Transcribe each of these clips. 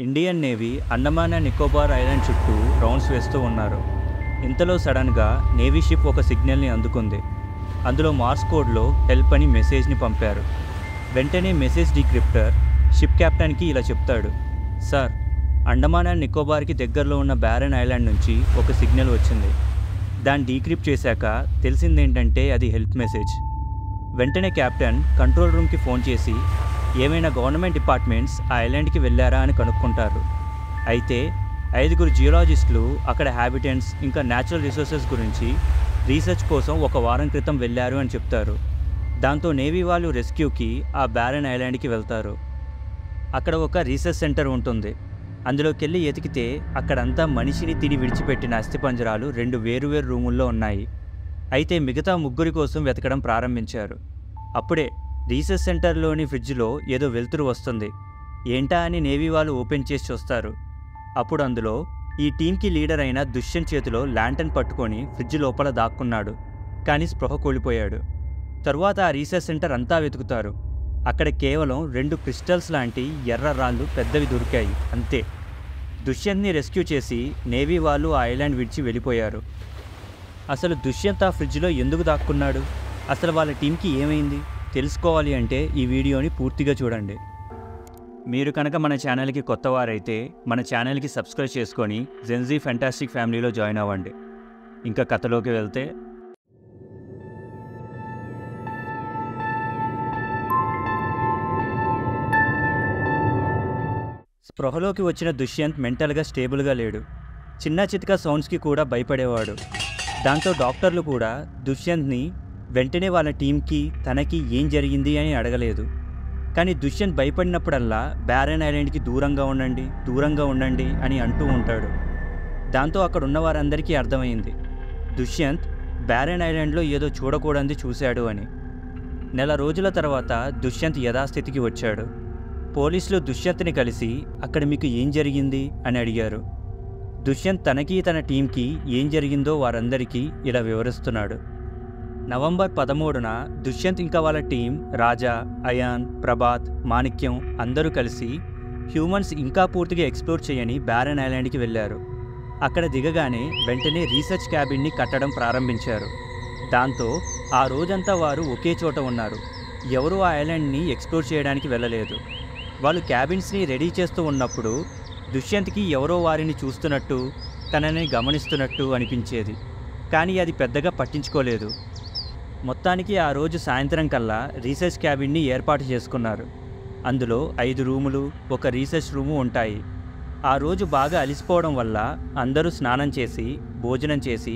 Indian navy Andaman and Nicobar island చుట్టూ rounds వేస్తూ ఉన్నారు. ఇంతలో సడన్గా నేవీ షిప్ ఒక సిగ్నల్ని అందుకుంది. అందులో మార్స్ కోడ్లో హెల్ప్ అని మెసేజ్ని పంపారు. వెంటనే మెసేజ్ డీక్రిప్టర్ షిప్ క్యాప్టెన్కి ఇలా చెప్తాడు, సార్, అండమాన్ అండ్ నికోబార్కి దగ్గరలో ఉన్న బ్యారన్ ఐలాండ్ నుంచి ఒక సిగ్నల్ వచ్చింది. దాన్ని డీక్రిప్ట్ చేశాక తెలిసిందేంటంటే అది హెల్ప్ మెసేజ్. వెంటనే క్యాప్టెన్ కంట్రోల్ రూమ్కి ఫోన్ చేసి ఏమైనా గవర్నమెంట్ డిపార్ట్మెంట్స్ ఆ ఐలాండ్కి వెళ్ళారా అని కనుక్కుంటారు. అయితే 5 జియోలాజిస్టులు అక్కడ హ్యాబిటెంట్స్ ఇంకా న్యాచురల్ రిసోర్సెస్ గురించి రీసెర్చ్ కోసం ఒక వారం క్రితం వెళ్ళారు అని చెప్తారు. దాంతో నేవీ వాళ్ళు రెస్క్యూకి ఆ బ్యారన్ ఐలాండ్కి వెళ్తారు. అక్కడ ఒక రీసెర్చ్ సెంటర్ ఉంటుంది. అందులోకి వెళ్ళి ఎతికితే అక్కడంతా మనిషిని తిని విడిచిపెట్టిన అస్థిపంజరాలు 2 వేరువేరు రూముల్లో ఉన్నాయి. అయితే మిగతా 3 కోసం వెతకడం ప్రారంభించారు. అప్పుడే రీసెర్చ్ సెంటర్లోని ఫ్రిడ్జ్లో ఏదో వెలుతురు వస్తుంది. ఏంటా అని నేవీ వాళ్ళు ఓపెన్ చేసి చూస్తారు. అప్పుడు అందులో ఈ టీంకి లీడర్ అయిన దుష్యంత్ చేతిలో ల్యాంటర్న్ పట్టుకొని ఫ్రిడ్జ్ లోపల దాక్కున్నాడు. కానీ స్పృహ కోల్పోయాడు. తరువాత ఆ రీసెర్చ్ సెంటర్ అంతా వెతుకుతారు. అక్కడ కేవలం 2 క్రిస్టల్స్ లాంటి ఎర్ర రాళ్ళు పెద్దవి దొరికాయి, అంతే. దుష్యంత్ని రెస్క్యూ చేసి నేవీ వాళ్ళు ఆ ఐలాండ్ విడిచి వెళ్ళిపోయారు. అసలు దుష్యంత్ ఆ ఫ్రిడ్జ్లో ఎందుకు దాక్కున్నాడు? అసలు వాళ్ళ టీంకి ఏమైంది? తెలుసుకోవాలి అంటే ఈ వీడియోని పూర్తిగా చూడండి. మీరు కనుక మన ఛానల్కి కొత్తవారైతే మన ఛానల్కి సబ్స్క్రైబ్ చేసుకొని జెన్జీ ఫ్యాంటాస్టిక్ ఫ్యామిలీలో జాయిన్ అవ్వండి. ఇంకా కథలోకి వెళ్తే, స్పృహలోకి వచ్చిన దుష్యంత్ మెంటల్గా స్టేబుల్గా లేడు. చిన్న చితకా సౌండ్స్కి కూడా భయపడేవాడు. దాంతో డాక్టర్లు కూడా దుష్యంత్ని వెంటనే వాళ్ళ టీంకి తనకి ఏం జరిగింది అని అడగలేదు. కానీ దుష్యంత్ భయపడినప్పుడల్లా బ్యారన్ ఐలాండ్కి దూరంగా ఉండండి అని అంటూ ఉంటాడు. దాంతో అక్కడ ఉన్న వారందరికీ అర్థమైంది దుష్యంత్ బ్యారన్ ఐలాండ్లో ఏదో చూడకూడనిది చూశాడు అని. నెల రోజుల తర్వాత దుష్యంత్ యథాస్థితికి వచ్చాడు. పోలీసులు దుష్యంత్ని కలిసి అక్కడ మీకు ఏం జరిగింది అని అడిగారు. దుష్యంత్ తనకి తన టీంకి ఏం జరిగిందో వారందరికీ ఇలా వివరిస్తున్నాడు. నవంబర్ 13న దుష్యంత్ ఇంకా వాళ్ళ టీం రాజా, అయాన్, ప్రభాత్, మాణిక్యం అందరూ కలిసి హ్యూమన్స్ ఇంకా పూర్తిగా ఎక్స్ప్లోర్ చేయని బ్యారన్ ఐలాండ్కి వెళ్ళారు. అక్కడ దిగగానే వెంటనే రీసెర్చ్ క్యాబిన్ని కట్టడం ప్రారంభించారు. దాంతో ఆ రోజంతా వారు ఒకే చోట ఉన్నారు. ఎవరూ ఆ ఐలాండ్ని ఎక్స్ప్లోర్ చేయడానికి వెళ్ళలేదు. వాళ్ళు క్యాబిన్స్ని రెడీ చేస్తూ ఉన్నప్పుడు దుష్యంత్కి ఎవరో వారిని చూస్తున్నట్టు, తనని గమనిస్తున్నట్టు అనిపించేది. కానీ అది పెద్దగా పట్టించుకోలేదు. మొత్తానికి ఆ రోజు సాయంత్రం కల్లా రీసెర్చ్ క్యాబిన్ని ఏర్పాటు చేసుకున్నారు. అందులో 5 రూములు, ఒక రీసెర్చ్ రూము ఉంటాయి. ఆ రోజు బాగా అలిసిపోవడం వల్ల అందరూ స్నానం చేసి భోజనం చేసి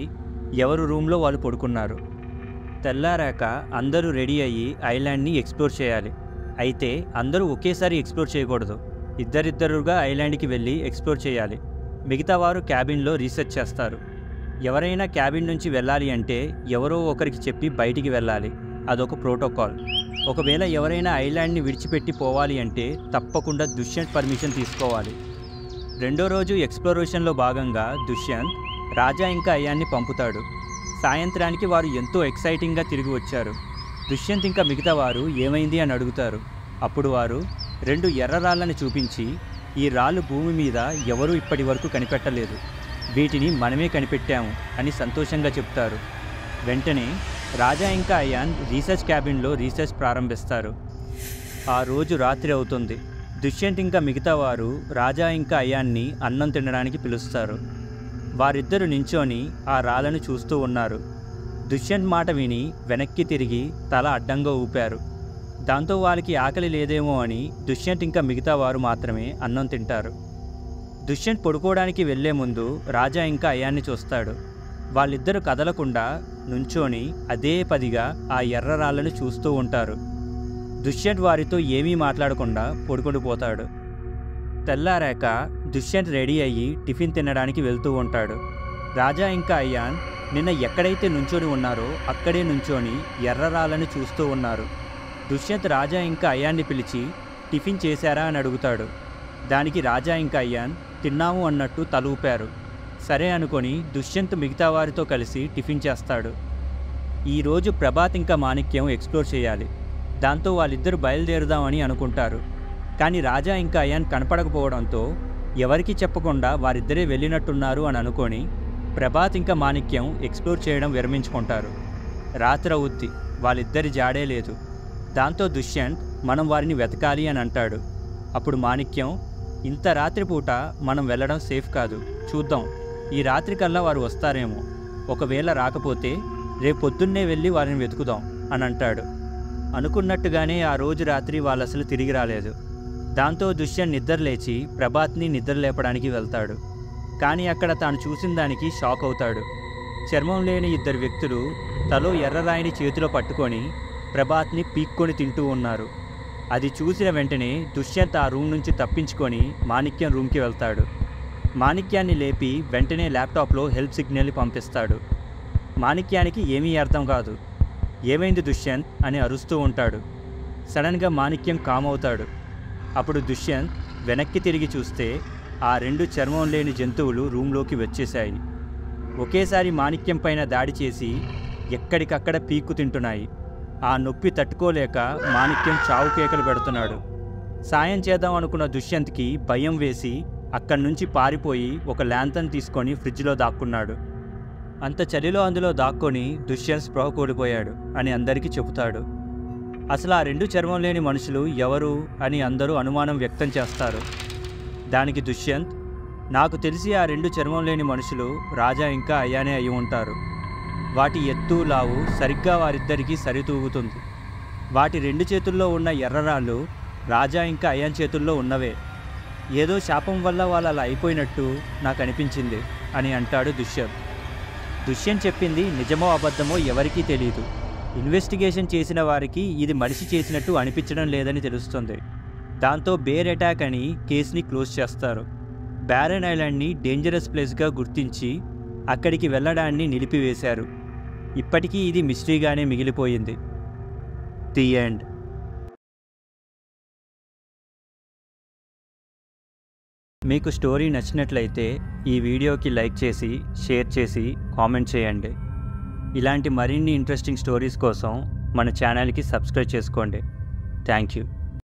ఎవరు రూమ్లో వాళ్ళు పడుకున్నారు. తెల్లారాక అందరూ రెడీ అయ్యి ఐలాండ్ని ఎక్స్ప్లోర్ చేయాలి. అయితే అందరూ ఒకేసారి ఎక్స్ప్లోర్ చేయకూడదు. ఇద్దరిద్దరుగా ఐలాండ్కి వెళ్ళి ఎక్స్ప్లోర్ చేయాలి. మిగతా వారు క్యాబిన్లో రీసెర్చ్ చేస్తారు. ఎవరైనా క్యాబిన్ నుంచి వెళ్ళాలి అంటే ఎవరో ఒకరికి చెప్పి బయటికి వెళ్ళాలి. అదొక ప్రోటోకాల్. ఒకవేళ ఎవరైనా ఐలాండ్ని విడిచిపెట్టి పోవాలి అంటే తప్పకుండా దుష్యంత్ పర్మిషన్ తీసుకోవాలి. రెండో రోజు ఎక్స్ప్లోరేషన్లో భాగంగా దుష్యంత్ రాజా ఇంకా అయాన్ని పంపుతాడు. సాయంత్రానికి వారు ఎంతో ఎక్సైటింగ్గా తిరిగి వచ్చారు. దుష్యంత్ ఇంకా మిగతా వారు ఏమైంది అని అడుగుతారు. అప్పుడు వారు 2 ఎర్ర రాళ్ళని చూపించి, ఈ రాళ్ళు భూమి మీద ఎవరూ ఇప్పటి వరకు కనిపెట్టలేదు, వీటిని మనమే కనిపెట్టాము అని సంతోషంగా చెప్తారు. వెంటనే రాజా ఇంకా అయాన్ రీసెర్చ్ క్యాబిన్లో రీసెర్చ్ ప్రారంభిస్తారు. ఆ రోజు రాత్రి అవుతుంది. దుష్యంత్ ఇంకా మిగతా వారు రాజా ఇంకా అయాన్ని అన్నం తినడానికి పిలుస్తారు. వారిద్దరూ నించొని ఆ రాళ్ళను చూస్తూ ఉన్నారు. దుష్యంత్ మాట విని వెనక్కి తిరిగి తల అడ్డంగా ఊపారు. దాంతో వాళ్ళకి ఆకలి లేదేమో అని దుష్యంత్ ఇంకా మిగతా వారు మాత్రమే అన్నం తింటారు. దుష్యంత్ పడుకోవడానికి వెళ్లే ముందు రాజా ఇంకా అయాన్ని చూస్తాడు. వాళ్ళిద్దరూ కదలకుండా నుంచొని అదే పదిగా ఆ ఎర్ర రాళ్ళను చూస్తూ ఉంటారు. దుష్యంత్ వారితో ఏమీ మాట్లాడకుండా పడుకుండిపోతాడు. తెల్లారాక దుష్యంత్ రెడీ అయ్యి టిఫిన్ తినడానికి వెళ్తూ ఉంటాడు. రాజా ఇంకా అయాన్ నిన్న ఎక్కడైతే నుంచొని ఉన్నారో అక్కడే నుంచొని ఎర్ర రాళ్ళను చూస్తూ ఉన్నారు. దుష్యంత్ రాజా ఇంకా అయాన్ని పిలిచి టిఫిన్ చేశారా అని అడుగుతాడు. దానికి రాజా ఇంకా అయాన్ తిన్నాము అన్నట్టు తల ఊపారు. సరే అనుకొని దుష్యంత్ మిగతా వారితో కలిసి టిఫిన్ చేస్తాడు. ఈరోజు ప్రభాత్ ఇంకా మాణిక్యం ఎక్స్ప్లోర్ చేయాలి. దాంతో వాళ్ళిద్దరూ బయలుదేరుదామని అనుకుంటారు. కానీ రాజా ఇంకా అయాన్ కనపడకపోవడంతో ఎవరికీ చెప్పకుండా వారిద్దరే వెళ్ళినట్టున్నారు అని అనుకొని ప్రభాత్ ఇంకా మాణిక్యం ఎక్స్ప్లోర్ చేయడం విరమించుకుంటారు. రాత్రి అవుద్ది, వాళ్ళిద్దరి జాడే లేదు. దాంతో దుష్యంత్ మనం వారిని వెతకాలి అని అంటాడు. అప్పుడు మాణిక్యం, ఇంత రాత్రిపూట మనం వెళ్ళడం సేఫ్ కాదు, చూద్దాం, ఈ రాత్రికల్లా వారు వస్తారేమో, ఒకవేళ రాకపోతే రేపు పొద్దున్నే వెళ్ళి వారిని వెతుకుదాం అని అంటాడు. అనుకున్నట్టుగానే ఆ రోజు రాత్రి వాళ్ళు అసలు తిరిగి రాలేదు. దాంతో దుష్యంత్ నిద్రలేచి ప్రభాత్ని నిద్రలేపడానికి వెళ్తాడు. కానీ అక్కడ తాను చూసిన దానికి షాక్ అవుతాడు. చర్మం లేని ఇద్దరు వ్యక్తులు తలో ఎర్రరాయిని చేతిలో పట్టుకొని ప్రభాత్ని పీక్కొని తింటూ ఉన్నారు. అది చూసిన వెంటనే దుష్యంత్ ఆ రూమ్ నుంచి తప్పించుకొని మాణిక్యం రూమ్కి వెళ్తాడు. మాణిక్యాన్ని లేపి వెంటనే ల్యాప్టాప్లో హెల్ప్ సిగ్నల్ని పంపిస్తాడు. మాణిక్యానికి ఏమీ అర్థం కాదు. ఏమైంది దుష్యంత్ అని అరుస్తూ ఉంటాడు. సడన్గా మాణిక్యం కామ్ అవుతాడు. అప్పుడు దుష్యంత్ వెనక్కి తిరిగి చూస్తే ఆ 2 చర్మం లేని జంతువులు రూమ్లోకి వచ్చేశాయి. ఒకేసారి మాణిక్యం పైన దాడి చేసి ఎక్కడికక్కడ పీక్కు తింటున్నాయి. ఆ నొప్పి తట్టుకోలేక మాణిక్యం చావు కేకలు పెడుతున్నాడు. సాయం చేద్దాం అనుకున్న దుష్యంత్కి భయం వేసి అక్కడి నుంచి పారిపోయి ఒక ల్యాంతర్న్ తీసుకొని ఫ్రిడ్జ్లో దాక్కున్నాడు. అంత చలిలో అందులో దాక్కొని దుష్యంత్ స్పృహ కోల్పోయాడు అని అందరికీ చెబుతాడు. అసలు ఆ 2 చర్మం లేని మనుషులు ఎవరు అని అందరూ అనుమానం వ్యక్తం చేస్తారు. దానికి దుష్యంత్, నాకు తెలిసి ఆ 2 చర్మం లేని మనుషులు రాజా ఇంకా అయ్యానే అయి ఉంటారు. వాటి ఎత్తు లావు సరిగ్గా వారిద్దరికీ సరితూగుతుంది. వాటి 2 చేతుల్లో ఉన్న ఎర్రరాళ్ళు రాజా ఇంకా అయాన్ చేతుల్లో ఉన్నవే. ఏదో శాపం వల్ల వాళ్ళు అలా అయిపోయినట్టు నాకు అనిపించింది అని అంటాడు దుష్యంత్. దుష్యంత్ చెప్పింది నిజమో అబద్ధమో ఎవరికీ తెలియదు. ఇన్వెస్టిగేషన్ చేసిన వారికి ఇది మనిషి చేసినట్టు అనిపించడం లేదని తెలుస్తుంది. దాంతో బేర్ అటాక్ అని కేసుని క్లోజ్ చేస్తారు. బ్యారన్ ఐలాండ్ని డేంజరస్ ప్లేస్గా గుర్తించి అక్కడికి వెళ్ళడాన్ని నిలిపివేశారు. ఇప్పటికీ ఇది మిస్టరీగానే మిగిలిపోయింది. The end. మీకు స్టోరీ నచ్చినట్లయితే ఈ వీడియోకి లైక్ చేసి షేర్ చేసి కామెంట్ చేయండి. ఇలాంటి మరిన్ని ఇంట్రెస్టింగ్ స్టోరీస్ కోసం మన ఛానల్కి సబ్స్క్రైబ్ చేసుకోండి. Thank you.